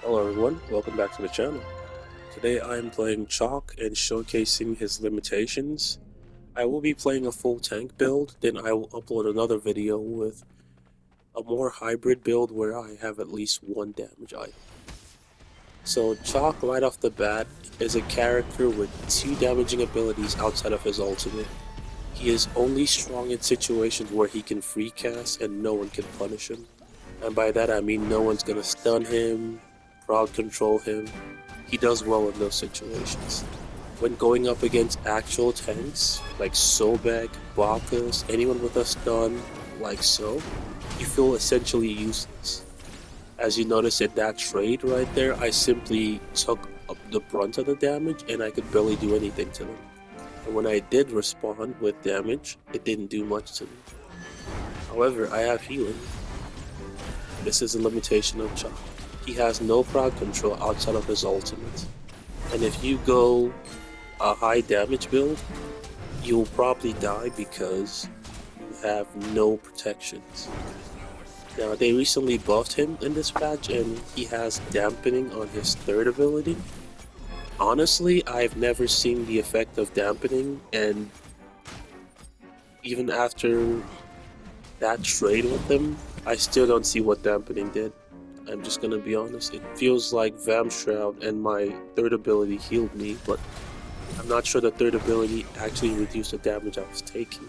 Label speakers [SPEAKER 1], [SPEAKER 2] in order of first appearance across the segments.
[SPEAKER 1] Hello everyone, welcome back to the channel. Today I am playing Chaac and showcasing his limitations. I will be playing a full tank build, then I will upload another video with a more hybrid build where I have at least one damage item. So Chaac right off the bat is a character with two damaging abilities outside of his ultimate. He is only strong in situations where he can free cast and no one can punish him. And by that I mean no one's gonna stun him, crowd control him. He does well in those situations. When going up against actual tanks, like Sobek, Bacchus, anyone with a stun, like so, you feel essentially useless. As you notice in that trade right there, I simply took up the brunt of the damage and I could barely do anything to them. And when I did respond with damage, it didn't do much to me. However, I have healing. This is a limitation of Chaac. He has no crowd control outside of his ultimate. And if you go a high damage build, you'll probably die because you have no protections. Now, they recently buffed him in this patch and he has dampening on his third ability. Honestly, I've never seen the effect of dampening, and even after that trade with him, I still don't see what dampening did. I'm just gonna be honest, it feels like Vam Shroud and my third ability healed me, but I'm not sure the third ability actually reduced the damage I was taking,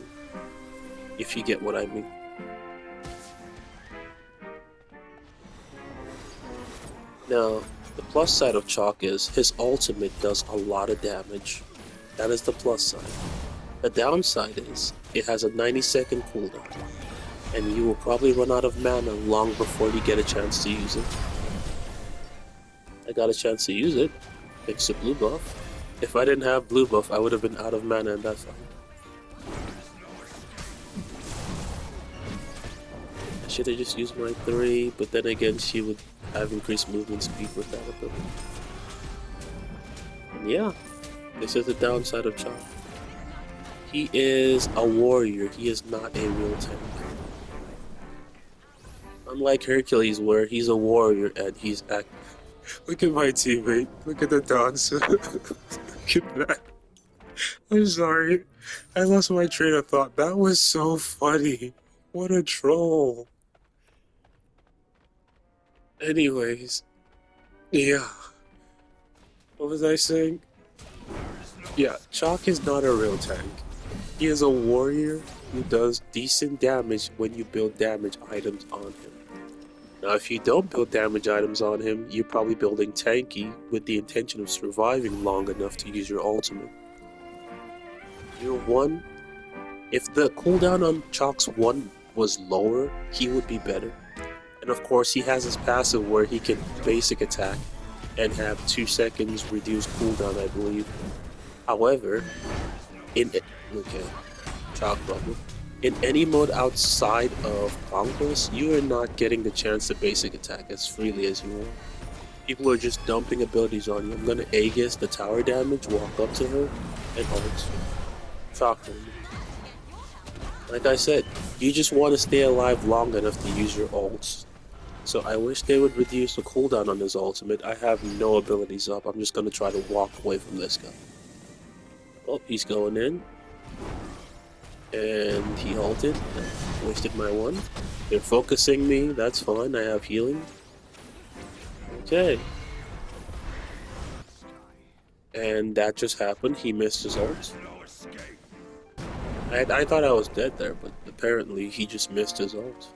[SPEAKER 1] if you get what I mean. Now, the plus side of Chaac is his ultimate does a lot of damage. That is the plus side. The downside is it has a 90-second cooldown, and you will probably run out of mana long before you get a chance to use it. I got a chance to use it, thanks to blue buff. If I didn't have blue buff, I would have been out of mana in that fight. I should have just used my 3, but then again she would have increased movement speed with that ability. And yeah, this is the downside of Chaac. He is a warrior, he is not a real tank. Unlike Hercules, where he's a warrior and he's act. Look at my teammate. Look at the dance. Look at that. I'm sorry. I lost my train of thought. That was so funny. What a troll. Anyways. Yeah. What was I saying? Yeah, Chaac is not a real tank. He is a warrior who does decent damage when you build damage items on him. Now, if you don't build damage items on him, you're probably building tanky with the intention of surviving long enough to use your ultimate. Your 1, if the cooldown on Chaac's 1 was lower, he would be better. And of course, he has his passive where he can basic attack and have 2 seconds reduced cooldown, I believe. However, Chaac bubble. In any mode outside of Conquest, you are not getting the chance to basic attack as freely as you want. People are just dumping abilities on you. I'm gonna Aegis the tower damage, walk up to her, and ult. Chaac for me. Like I said, you just want to stay alive long enough to use your ults. So I wish they would reduce the cooldown on his ultimate. I have no abilities up. I'm just gonna try to walk away from this guy. Oh, he's going in. And he ulted. Wasted my 1. They're focusing me. That's fine. I have healing. Okay. And that just happened. He missed his ult. I thought I was dead there, but apparently he just missed his ult.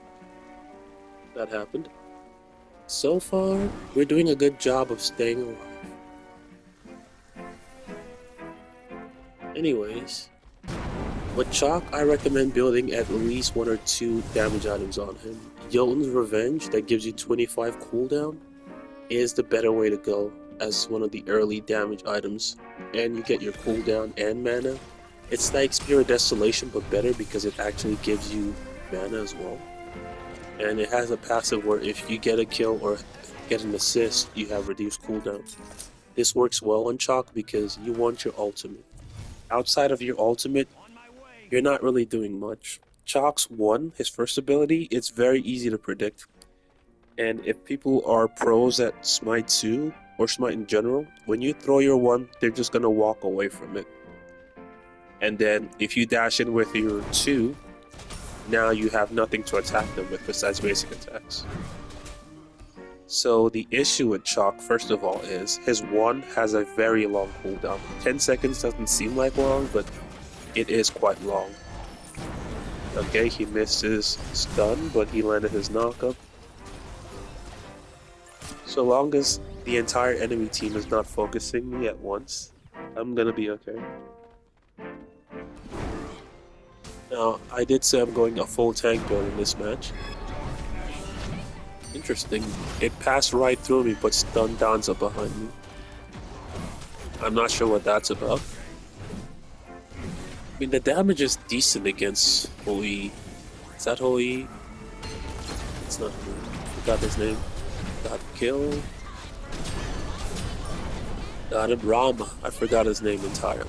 [SPEAKER 1] That happened. So far, we're doing a good job of staying alive. Anyways. With Chaac, I recommend building at least 1 or 2 damage items on him. Jotun's Revenge, that gives you 25 cooldown, is the better way to go as one of the early damage items. And you get your cooldown and mana. It's like Spirit Desolation, but better because it actually gives you mana as well. And it has a passive where if you get a kill or get an assist, you have reduced cooldown. This works well on Chaac because you want your ultimate. Outside of your ultimate, you're not really doing much. Chaac's 1, his first ability, it's very easy to predict. And if people are pros at Smite 2 or Smite in general, when you throw your 1, they're just gonna walk away from it. And then if you dash in with your 2, now you have nothing to attack them with besides basic attacks. So the issue with Chaac, first of all, is his 1 has a very long cooldown. 10 seconds doesn't seem like long, but it is quite long. Okay, he missed his stun, but he landed his knockup. So long as the entire enemy team is not focusing me at once, I'm gonna be okay. Now, I did say I'm going a full tank build in this match. Interesting. It passed right through me, but stunned Danza behind me. I'm not sure what that's about. I mean, the damage is decent against Hoi. Is that Hoi? It's not Hoi. I forgot his name. Got killed. Got him. Rama. I forgot his name entirely.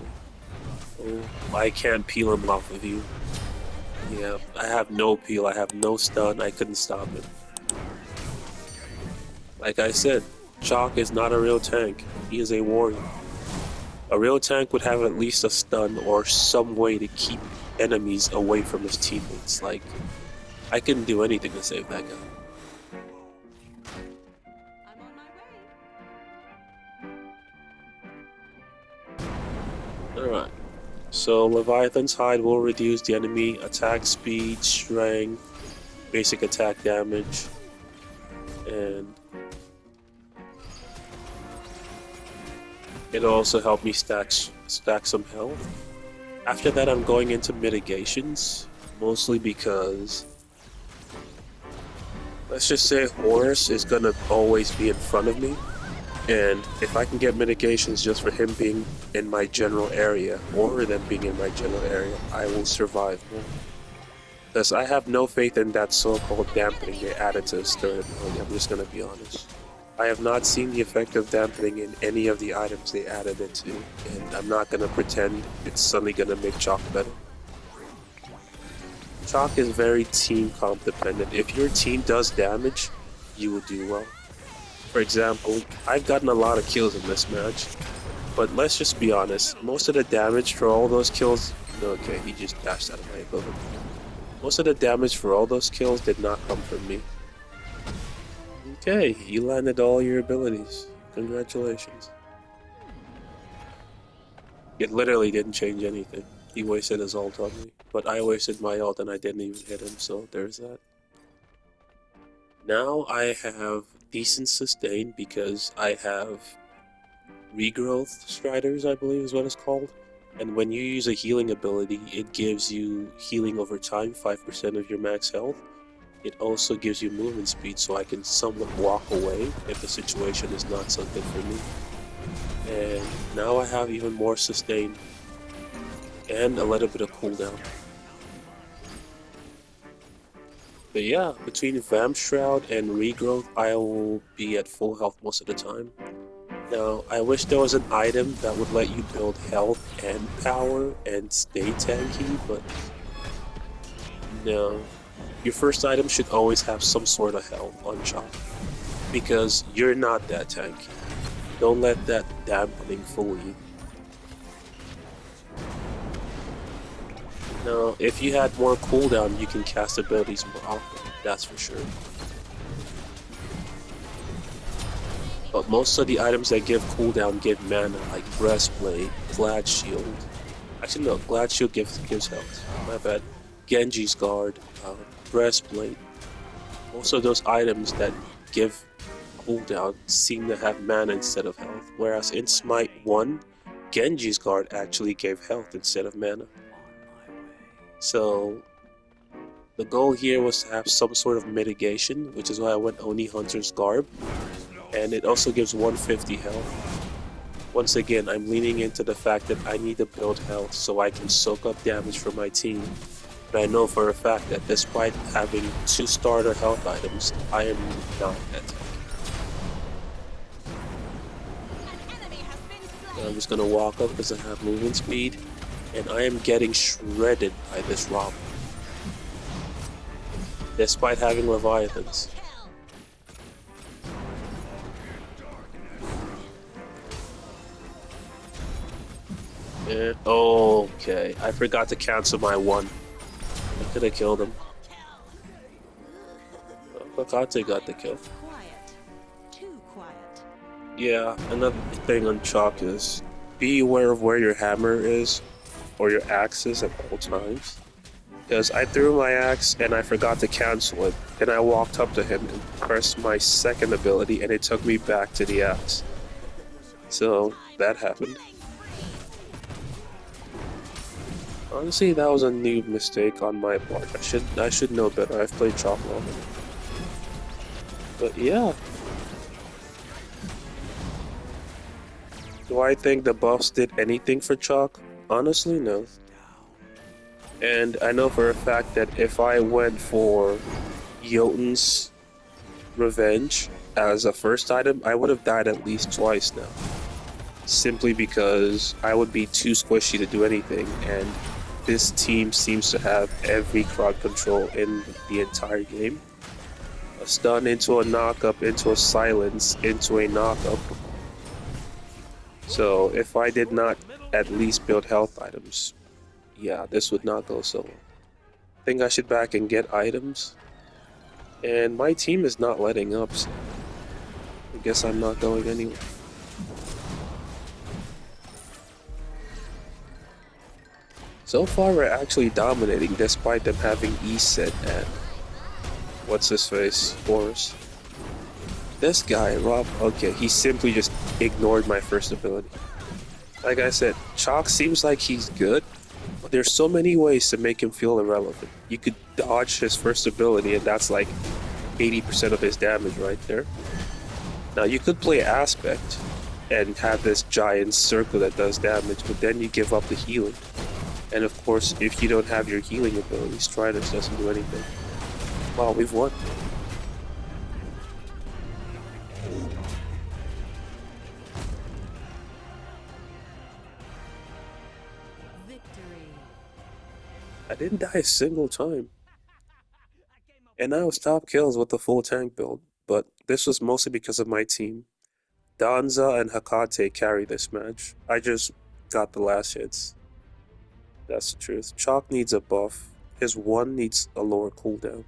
[SPEAKER 1] Oh, I can't peel him off of you. Yeah, I have no peel. I have no stun. I couldn't stop him. Like I said, Chaac is not a real tank. He is a warrior. A real tank would have at least a stun or some way to keep enemies away from his teammates. Like, I couldn't do anything to save that guy.
[SPEAKER 2] I'm on my way.
[SPEAKER 1] Alright. So Leviathan's Hide will reduce the enemy attack speed, strength, basic attack damage, and it'll also help me stack some health. After that, I'm going into mitigations, mostly because, let's just say Horus is gonna always be in front of me, and if I can get mitigations just for him being in my general area, or them being in my general area, I will survive more. Because I have no faith in that so-called dampening they added to his third ability, I'm just gonna be honest. I have not seen the effect of dampening in any of the items they added it to, and I'm not gonna pretend it's suddenly gonna make Chaac better. Chaac is very team comp dependent. If your team does damage, you will do well. For example, I've gotten a lot of kills in this match, but let's just be honest, most of the damage for all those kills... Okay, he just dashed out of my ability. Most of the damage for all those kills did not come from me. Okay, you landed all your abilities. Congratulations. It literally didn't change anything. He wasted his ult on me, but I wasted my ult and I didn't even hit him, so there's that. Now I have decent sustain because I have regrowth striders, I believe is what it's called. And when you use a healing ability, it gives you healing over time, 5% of your max health. It also gives you movement speed, so I can somewhat walk away if the situation is not so good for me. And now I have even more sustain and a little bit of cooldown. But yeah, between Vamp Shroud and Regrowth, I will be at full health most of the time. Now, I wish there was an item that would let you build health and power and stay tanky, but no. Your first item should always have some sort of health on Chaac, because you're not that tanky. Don't let that dampening fool you. Now, if you had more cooldown, you can cast abilities more often, that's for sure. But most of the items that give cooldown give mana, like Breastplate, Glad Shield. Actually no, Glad Shield gives health, my bad. Genji's Guard, Breastplate. Most of those items that give cooldown seem to have mana instead of health, whereas in Smite 1, Genji's Guard actually gave health instead of mana. So the goal here was to have some sort of mitigation, which is why I went Oni Hunter's Garb, and it also gives 150 health. Once again, I'm leaning into the fact that I need to build health so I can soak up damage for my team. But I know for a fact that despite having 2 starter health items, I am not that tanky. I'm just gonna walk up because I have movement speed, and I am getting shredded by this Rob. Despite having Leviathans. Okay, I forgot to cancel my one. I could have killed him. Hakate got the kill.
[SPEAKER 2] It's quiet. Too quiet.
[SPEAKER 1] Yeah, another thing on Chalk is be aware of where your hammer is or your axe is at all times. Because I threw my axe and I forgot to cancel it. Then I walked up to him and pressed my second ability and it took me back to the axe. So that happened. Honestly, that was a new mistake on my part. I should know better. I've played Chalk long enough. But yeah, do I think the buffs did anything for Chalk? Honestly, no. And I know for a fact that if I went for Jotun's Revenge as a first item, I would have died at least twice now. Simply because I would be too squishy to do anything, and this team seems to have every crowd control in the entire game. A stun into a knockup, into a silence, into a knockup. So if I did not at least build health items, yeah, this would not go so well. I think I should back and get items. And my team is not letting up, so I guess I'm not going anywhere. So far, we're actually dominating despite them having E set at what's his face, Horus. This guy, Rob, okay, he simply just ignored my first ability. Like I said, Chalk seems like he's good, but there's so many ways to make him feel irrelevant. You could dodge his first ability, and that's like 80% of his damage right there. Now, you could play Aspect and have this giant circle that does damage, but then you give up the healing. And of course, if you don't have your healing ability, Striders doesn't do anything. Wow, we've won.
[SPEAKER 2] Victory.
[SPEAKER 1] I didn't die a single time. And I was top kills with the full tank build, but this was mostly because of my team. Danza and Hakate carry this match. I just got the last hits. That's the truth. Chalk needs a buff. His one needs a lower cooldown.